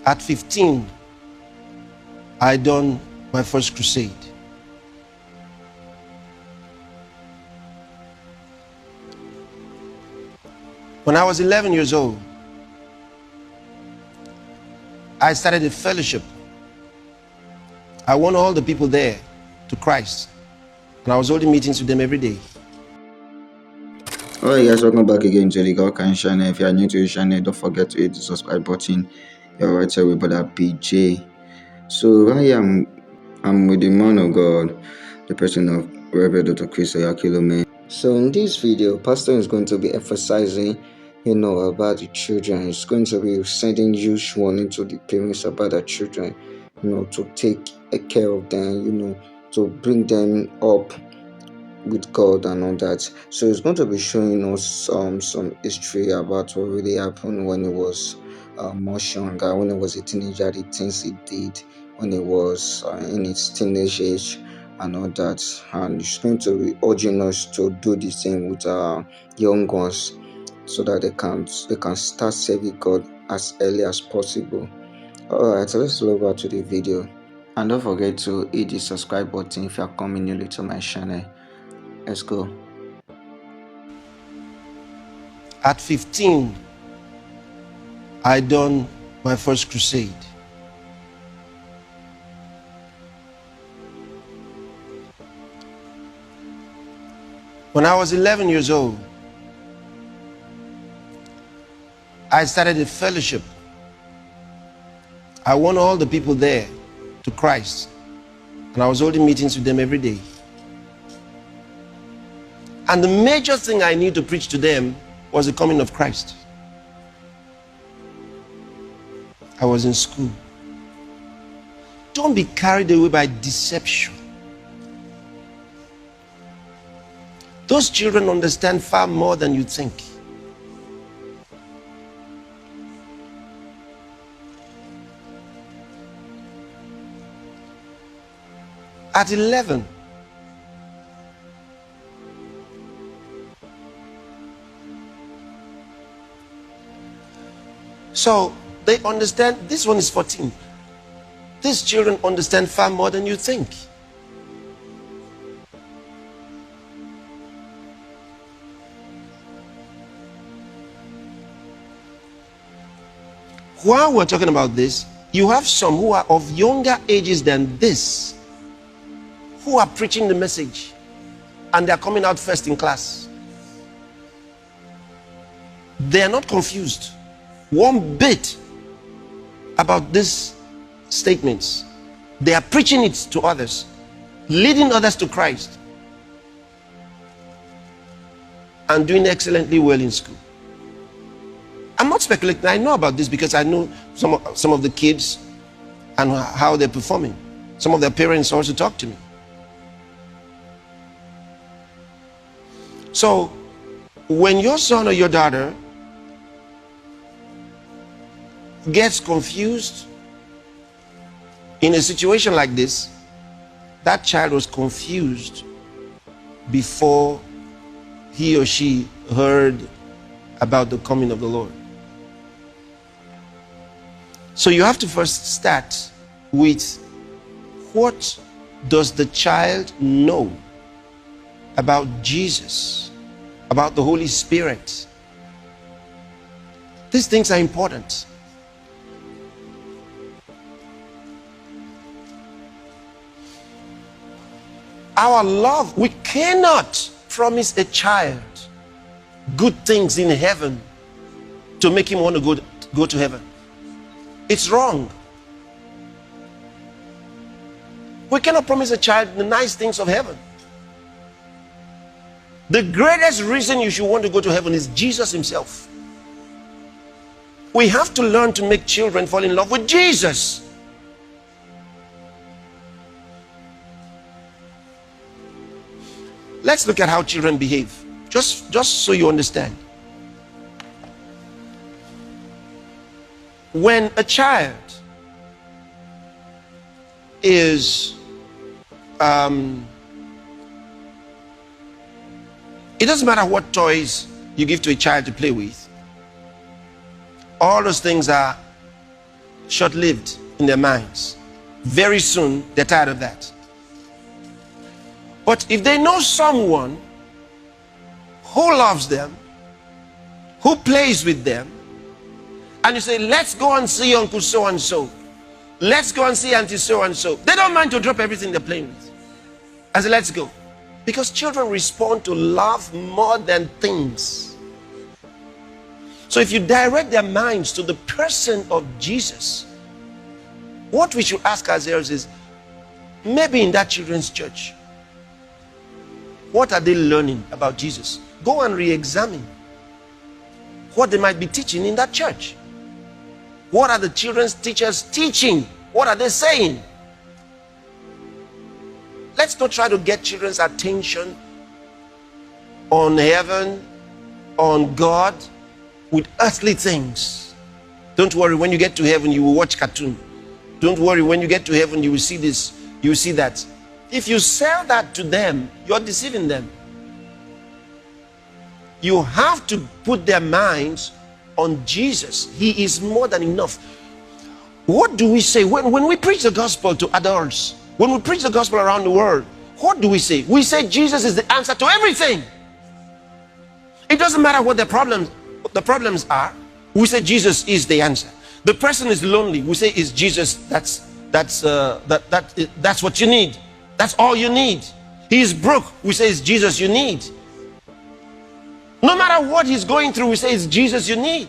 At 15, I done my first crusade. When I was 11 years old, I started a fellowship. I won all the people there to Christ, and I was holding meetings with them every day. Alright guys, welcome back again to the God Kind channel. If you are new to the channel, don't forget to hit the subscribe button. You're right here with Brother PJ. So I'm with the man of God, the person of Reverend Dr. Chris Oyakilome. So in this video, Pastor is going to be emphasizing, about the children. He's going to be sending huge warning to the parents about the children, to take care of them, to bring them up with God and all that. So it's going to be showing us some history about what really happened when he was much younger, when he was a teenager, the things he did when he was in his teenage age and all that. And it's going to be urging us to do the same with our young ones, so that they can start serving God as early as possible. Alright, so let's go over to the video. And don't forget to hit the subscribe button if you are coming newly to my channel. Let's go. At 15, I done my first crusade. When I was 11 years old, I started a fellowship. I won all the people there to Christ, and I was holding meetings with them every day. And the major thing I need to preach to them was the coming of Christ. I was in school. Don't be carried away by deception. Those children understand far more than you think. At 11, so they understand. This one is 14. These children understand far more than you think. While we're talking about this, you have some who are of younger ages than this, who are preaching the message, and they're coming out first in class. They are not confused one bit about these statements. They are preaching it to others, leading others to Christ, and doing excellently well in school. I'm not speculating. I know about this because I know some of the kids and how they're performing. Some of their parents also talk to me. So when your son or your daughter gets confused in a situation like this, that child was confused before he or she heard about the coming of the Lord. So you have to first start with, what does the child know about Jesus, about the Holy Spirit? These things are important. Our love, we cannot promise a child good things in heaven to make him want to go to heaven. It's wrong. We cannot promise a child the nice things of heaven. The greatest reason you should want to go to heaven is Jesus himself. We have to learn to make children fall in love with Jesus. Let's look at how children behave, just so you understand. When a child is it doesn't matter what toys you give to a child to play with. All those things are short-lived in their minds. Very soon, they're tired of that. But if they know someone who loves them, who plays with them, and you say, let's go and see Uncle so-and-so, let's go and see Auntie so-and-so, they don't mind to drop everything they're playing with. I say, let's go. Because children respond to love more than things. So if you direct their minds to the person of Jesus, what we should ask ourselves is, maybe in that children's church, what are they learning about Jesus? Go and re-examine what they might be teaching in that church. What are the children's teachers teaching? What are they saying? Let's not try to get children's attention on heaven, on God, with earthly things. Don't worry, when you get to heaven, you will watch cartoon. Don't worry, when you get to heaven, you will see this, you will see that. If you sell that to them, you're deceiving them. You have to put their minds on Jesus. He is more than enough. What do we say when we preach the gospel to adults? When we preach the gospel around the world, what do we say? We say Jesus is the answer to everything. It doesn't matter what the problems are. We say Jesus is the answer. The person is lonely. We say is Jesus. That's what you need. That's all you need. He is broke. We say it's Jesus you need. No matter what he's going through, we say it's Jesus you need.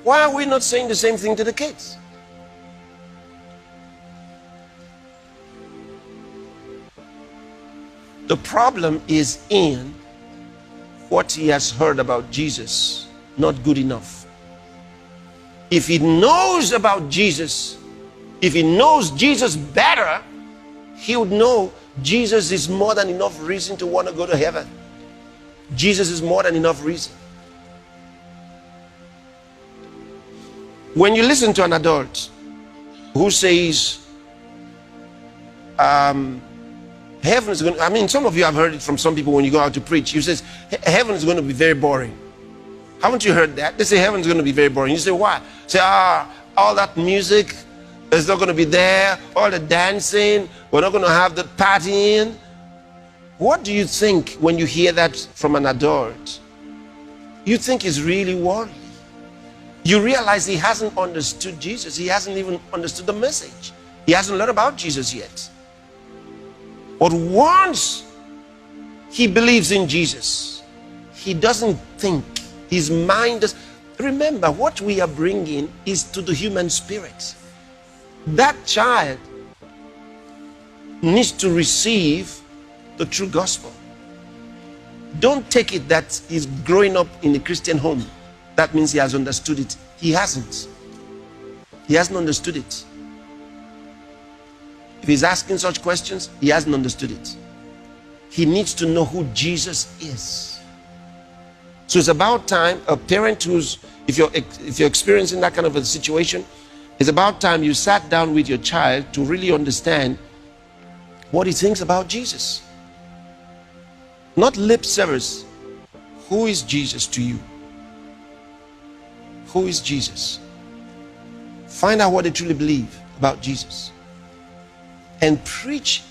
Why are we not saying the same thing to the kids? The problem is in what he has heard about Jesus, not good enough. If he knows about Jesus, if he knows Jesus better, he would know Jesus is more than enough reason to want to go to heaven. Jesus is more than enough reason. When you listen to an adult who says, heaven is going to, I mean, some of you have heard it from some people when you go out to preach. He says, heaven is going to be very boring. Haven't you heard that? They say heaven is going to be very boring. You say, why? Say, all that music is not going to be there, all the dancing, we're not going to have the partying. What do you think when you hear that from an adult? You think it's really worldly. You realize he hasn't understood Jesus. He hasn't even understood the message. He hasn't learned about Jesus yet. But once he believes in Jesus, he doesn't think. His mind does. Remember, what we are bringing is to the human spirit. That child needs to receive the true gospel. Don't take it that he's growing up in a Christian home. That means he has understood it. He hasn't. He hasn't understood it. If he's asking such questions, he hasn't understood it. He needs to know who Jesus is. So it's about time a parent who's, if you're experiencing that kind of a situation, it's about time you sat down with your child to really understand what he thinks about Jesus. Not lip service. Who is Jesus to you? Who is Jesus? Find out what they truly believe about Jesus and preach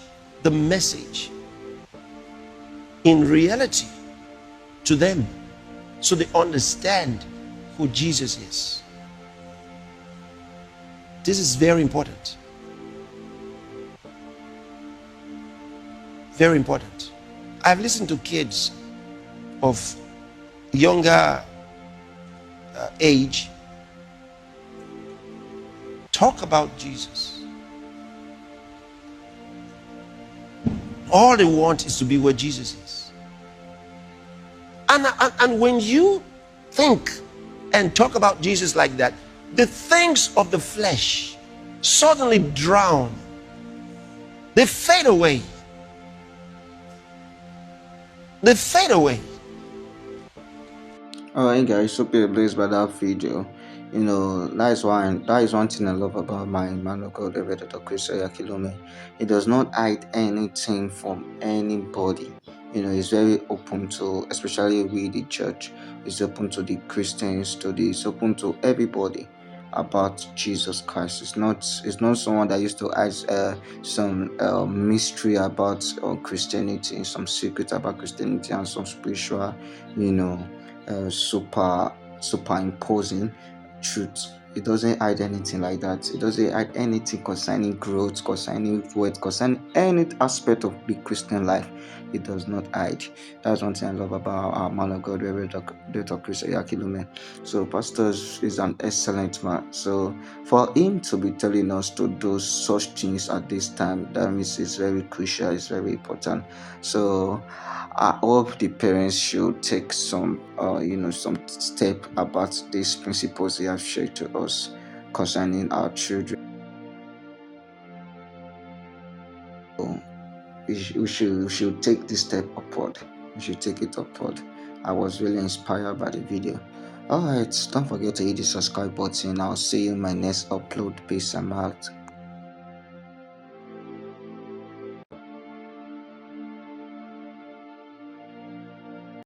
the message in reality to them so they understand who Jesus is. This is very important. Very important. I've listened to kids of younger age talk about Jesus. All they want is to be where Jesus is. And when you think and talk about Jesus like that, the things of the flesh suddenly drown. They fade away. They fade away. Alright guys, so be blessed by that video. That is one thing I love about my man of God, Reverend Dr. Chris Oyakhilome. He does not hide anything from anybody. He's very open to, especially we the church. He's open to the Christians, he's open to everybody. about Jesus Christ. It's not someone that used to hide some mystery about Christianity, some secret about Christianity, and some spiritual, you know, superimposing truth. It doesn't hide anything like that. It doesn't hide anything concerning growth, concerning word, concerning any aspect of the Christian life. It does not hide. That's one thing I love about our man of God, Reverend Dr. Chris Oyakhilome. So, Pastor is an excellent man. So, for him to be telling us to do such things at this time, that means it's very crucial, it's very important. So, I hope the parents should take some some step about these principles they have shared to us concerning our children. We should take this step upward. We should take it upward. I was really inspired by the video. Alright, don't forget to hit the subscribe button. I'll see you in my next upload. Peace. I'm out.